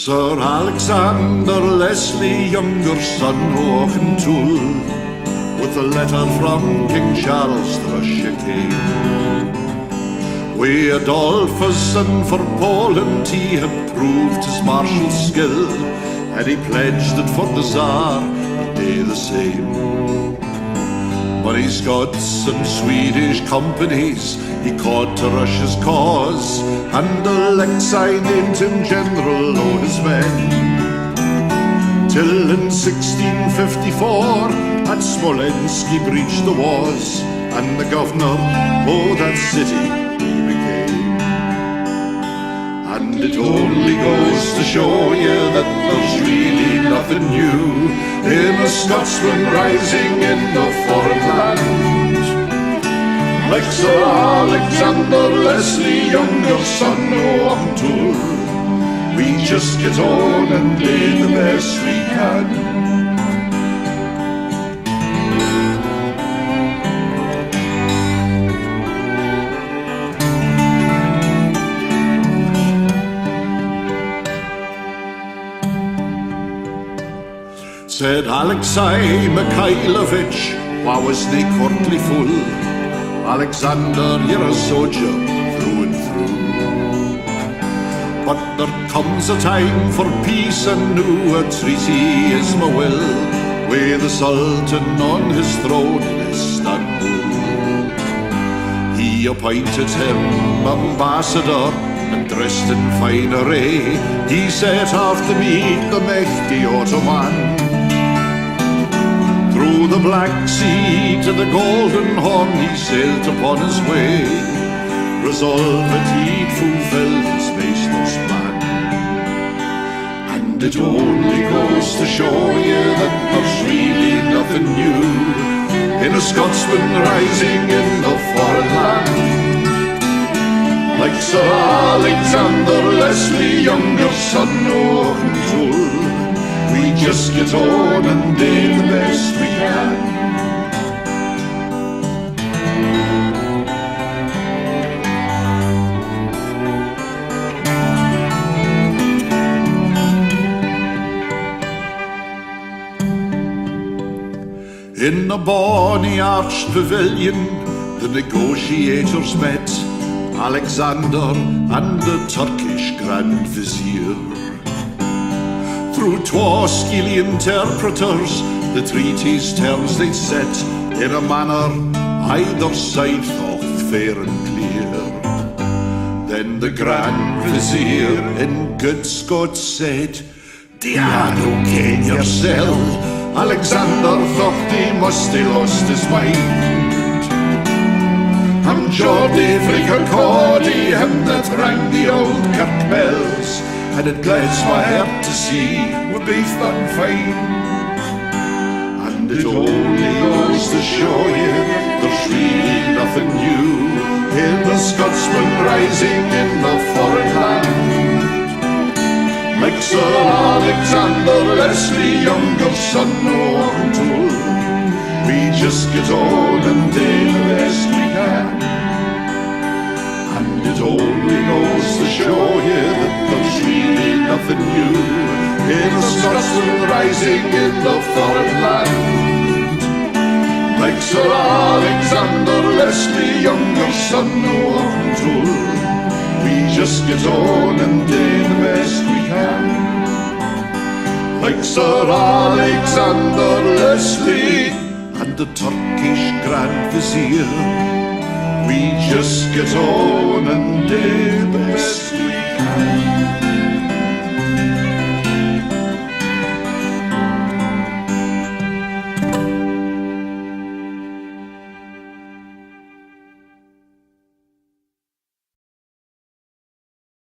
Sir Alexander Leslie, younger son of O'Toole, with a letter from King Charles to Russia came. Wi' Adolphus and for Poland he had proved his martial skill, and he pledged that for the Tsar he'd do the same. But his Scots and Swedish companies he called to Russia's cause, and Alexei named him general o'er his men. Till in 1654 at Smolensk he breached the wars, and the governor of that city he became. And it only goes to show you that there's really nothing new in a Scotsman rising in a foreign land. Like Sir Alexander Leslie, younger son of O'Toole, we just get on and do the best we can. Said Alexei Mikhailovich, wha was nae courtly fool, Alexander, you're a soldier through and through. But there comes a time for peace, and new a treaty is my will, with the Sultan on his throne in Istanbul. He appointed him ambassador, and dressed in fine array, he set off to meet the mighty Ottoman. Through the Black Sea to the Golden Horn he sailed upon his way, resolved that he'd fulfill his master's plan. And it only goes to show you that there's really nothing new in a Scotsman rising in the foreign land. Like Sir Alexander Leslie, younger son of O'Toole, we just get on and do the best we can. In a bonny arched pavilion, the negotiators met, Alexander and the Turkish Grand Vizier. Through twa skilly interpreters, the treaty's terms they set, in a manner either side thought fair and clear. Then the Grand Vizier in good Scots said, "D'ye no ken yourself, Alexander thought he must have lost his mind. I'm Geordie frae Kirkcaldy, him that rang the old kirk bells, and it glads my heart to see we're both done fine. And it only goes to show you there's really nothing new in the Scotsman rising in the foreign land. Like Sir Alexander Leslie, younger son of O'Toole, we just get on and do the best we can. And it only goes to show you that there's really nothing new in a Scotsman rising in the foreign land. Like Sir Alexander Leslie, younger son of O'Toole, we just get on and do the best we can. Like Sir Alexander Leslie and the Turkish Grand Vizier, we just get on and do the best we can.